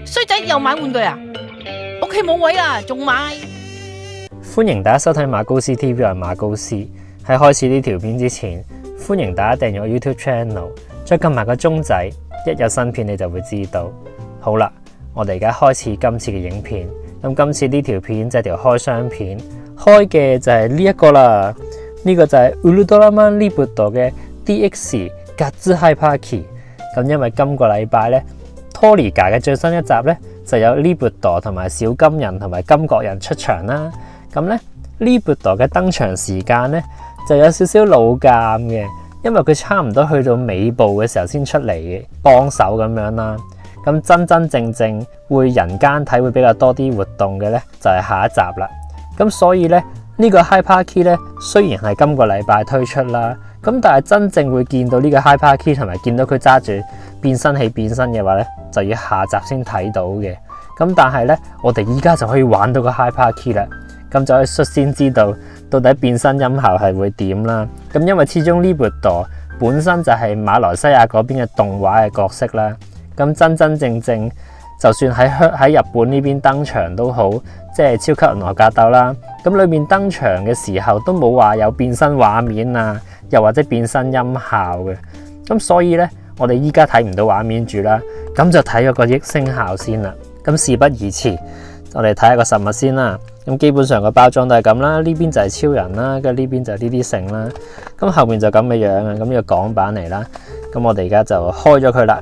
衰仔又買玩具啊！屋企冇位啦，仲買？歡迎大家收睇馬高斯 TV， 我係馬高斯。喺開始呢條片之前，歡迎大家訂閱我 YouTube Channel， 再撳埋個鐘仔，一有新片你就會知道。好啦，我哋而家開始今次嘅影片。咁今次呢條片就係條開箱片，開嘅就係呢一個啦。呢個就係 Ultraman Rebuild 嘅 DX Guts Hyper Key。咁因為今個禮拜咧 Trigger 嘅最新一集咧就有 Rebuild 同埋小金人同埋金國人出場啦。咁咧 Rebuild 嘅登場時間咧就有少少老尷嘅，因為佢差唔多去到尾部嘅時候先出嚟嘅幫手咁樣啦。咁真正會人間體會比較多啲活動嘅咧就係下一集啦。咁所以咧呢個 Hyper Key 咧雖然係今個禮拜推出啦，咁但係真正會見到呢個 Hyper Key 同埋見到佢揸住變身器變身嘅話咧，就要下集先睇到嘅。咁但係咧，我哋依家就可以玩到個 Hyper Key 啦，咁就可以率先知道到底變身音效係會點啦。咁因為始終 Rebuild 本身就係馬來西亞嗰邊嘅動畫嘅角色啦，咁真正就算喺日本呢邊登場都好，即係超級銀河格鬥啦，咁裏面登場嘅時候都冇話有變身畫面啊，又或者變身音效嘅，咁所以呢，我哋依家睇唔到畫面住啦，咁就睇咗個聲效先啦。咁事不宜遲，我哋睇下個實物先啦。咁基本上個包裝都係咁啦，呢邊就係超人啦，跟住呢邊就係呢啲剩啦，咁後面就咁嘅樣啊。咁呢個港版嚟啦，咁我哋而家就開咗佢啦。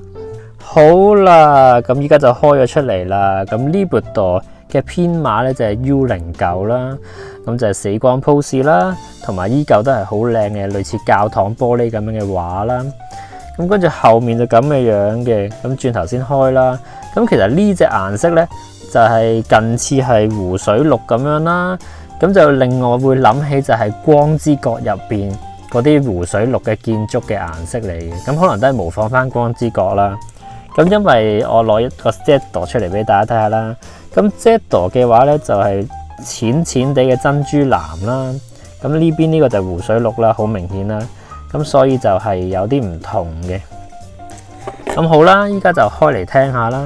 好啦，咁依家就開咗出嚟啦。咁 Rebuild 嘅編碼咧就係 U09啦，咁就係死光 pose 啦，同埋依舊都係好靚嘅，類似教堂玻璃咁樣嘅畫啦。咁跟住後面就咁嘅樣嘅，咁轉頭先開啦。咁其實呢隻顏色咧就係近似係湖水綠咁樣啦，咁就另外會諗起就係光之國入邊嗰啲湖水綠嘅建築嘅顏色嚟嘅，咁可能都係模仿翻光之國啦。咁因為我攞一個 Zed 出嚟俾大家睇下啦，咁 Zed 嘅話咧就係淺淺地嘅珍珠藍啦，咁呢邊呢個就湖水綠啦，好明顯啦，咁所以就係有啲唔同嘅。咁好啦，依家就開嚟聽下啦。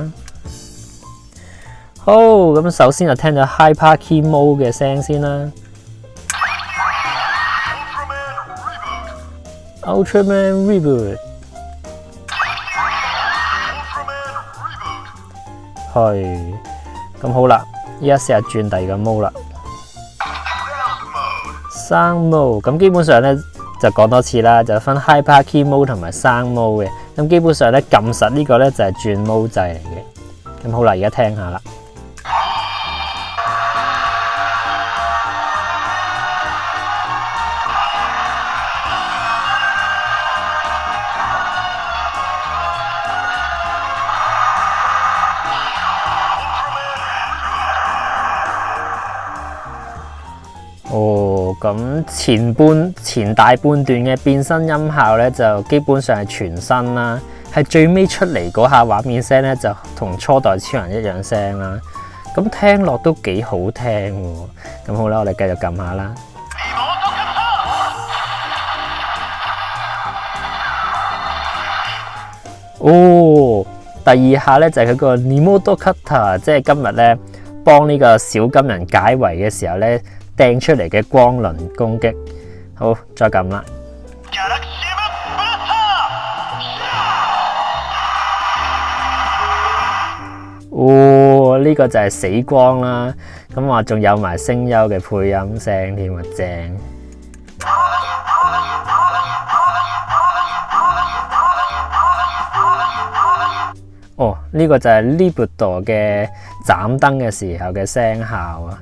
好，咁首先就聽咗 Hyper Key Mode 嘅聲先啦。Ultraman Reboot。係，咁好啦，依家試下轉第二個 mode 啦。Sound Mode，咁基本上咧就講多次啦，就分 Hyper Key Mode 同埋 Sound Mode 嘅。咁基本上咧撳實呢個咧就係轉 mode 掣嚟嘅。咁好啦，而家聽下啦。咁前大半段嘅變身音效咧，就基本上係全新啦。係最尾出嚟嗰下畫面聲咧，就同初代超人一樣聲啦。咁聽落都幾好聽喎。咁好啦，我哋繼續撳下啦。哦，第二下咧就係佢個 Remote Cutter， 即係今日咧幫呢個小金人解圍嘅時候咧掟出嚟嘅光輪攻擊。好，再撳啦。哦，呢個就係死光啦。咁話仲有埋聲優嘅配音聲添啊，正。哦，呢個就係 Rebuild 嘅斬燈嘅時候嘅聲效啊。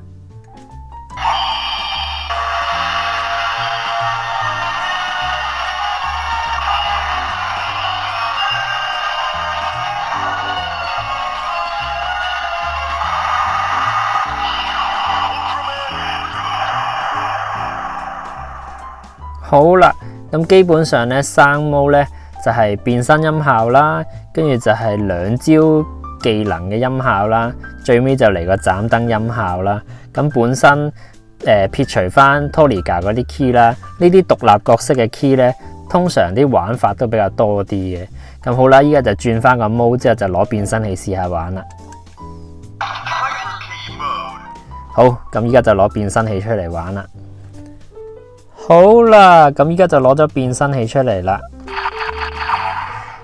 好啦，咁基本上咧，Sound Mode咧就係變身音效啦，跟住就係兩招技能嘅音效啦，最尾就嚟個斬燈音效啦。咁本身撇除翻 Trigger 嗰啲 key 啦，呢啲獨立角色嘅 key 咧，通常啲玩法都比較多啲嘅。咁好啦，依家就轉翻個 mode 之後就攞變身器試下玩啦。好，咁依家就攞變身器出嚟玩啦。好啦，咁依家就攞咗變身器出嚟啦。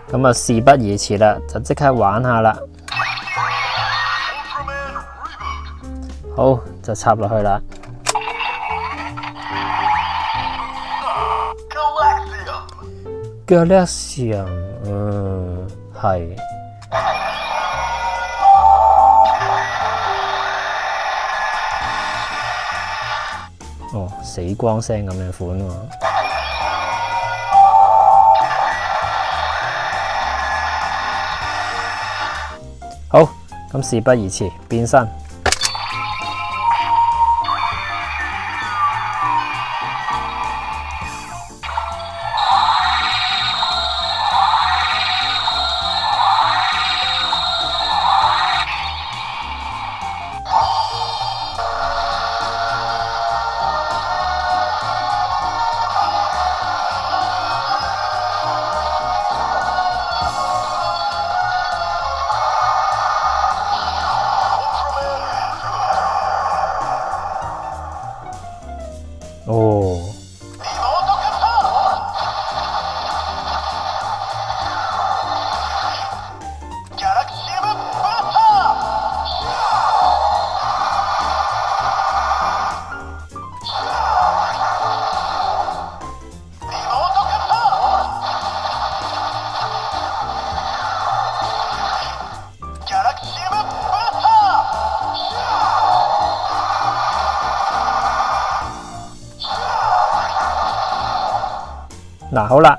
咁啊，事不宜遲啦，就即刻玩下啦。好，就插落去啦。Galaxium， 係。哦，死光聲咁嘅款喎。好，咁事不宜遲，變身。哦，嗱，好啦，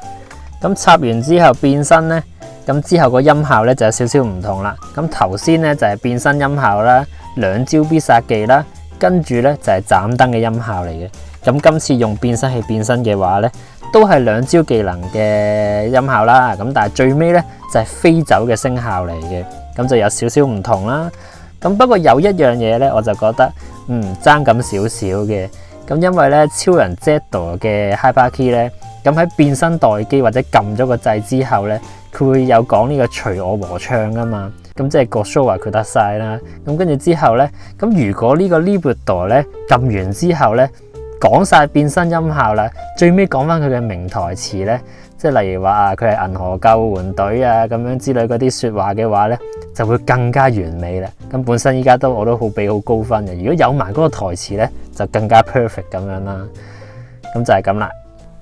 咁插完之後變身呢，咁之後個音效呢就有少少唔同啦。咁頭先呢就係變身音效啦，兩招必殺技啦，跟住呢就係斬燈嘅音效嚟嘅。咁今次用變身器變身嘅話呢，都係兩招技能嘅音效啦。咁但係最尾呢就係飛走嘅聲效嚟嘅，咁就有少少唔同啦。咁不過有一樣嘢呢，我就覺得爭咁少少嘅。咁因為呢超人 Zedd 嘅 Hyper Key 呢。咁喺變身待機或者撳咗個掣之後呢，佢會有講呢個隨我和唱噶嘛，咁即係個 show 話佢得晒啦。咁跟住之後呢，咁如果呢個 Liberator 呢撳完之後呢，講晒變身音效啦，最尾講翻佢嘅名台詞呢，即係例如話佢係銀河救援隊啊咁樣之類嗰啲說話嘅話呢，就會更加完美啦。咁本身依家我都好俾好高分嘅，如果有埋嗰個台詞呢，就更加 perfect 咁樣啦。咁就係咁啦。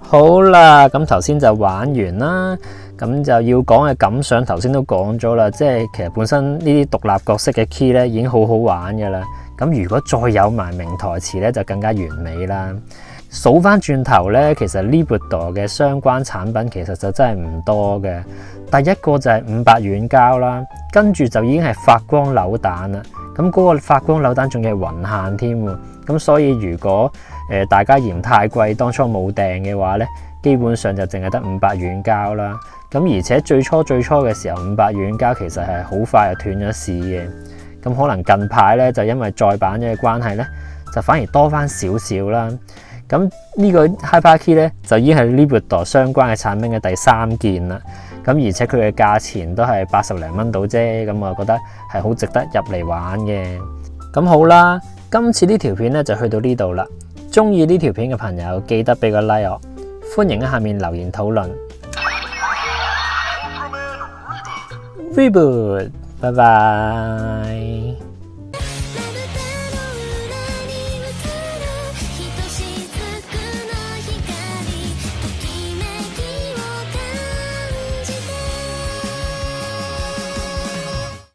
好啦，咁頭先就玩完啦，咁就要講嘅感想頭先都講咗啦，即係其實本身呢啲獨立角色嘅 key 咧已經好好玩噶啦，咁如果再有埋名台詞咧就更加完美啦。數翻轉頭咧，其實 Liberator 嘅相關產品其實就真係唔多嘅。第一個就係500軟膠啦，跟住就已經係發光扭蛋啦，咁嗰個發光扭蛋仲要係雲限添喎，咁所以如果大家嫌太貴，當初冇訂嘅話呢，基本上就淨係得500軟膠啦。咁而且最初嘅時候，500軟膠其實係好快就斷咗市嘅。咁可能近排呢，就因為再版嘅關係呢，就反而多翻少少啦。咁呢個 Hyper Key 呢，就已經係 Liberator 相關嘅產品嘅第3件啦。咁而且佢嘅價錢都係80零蚊到啫，咁我覺得係好值得入嚟玩嘅。咁好啦，今次呢條片呢，就去到呢度啦。中意呢條片嘅朋友記得俾個 like 我，歡迎喺下面留言討論。Reboot，拜拜。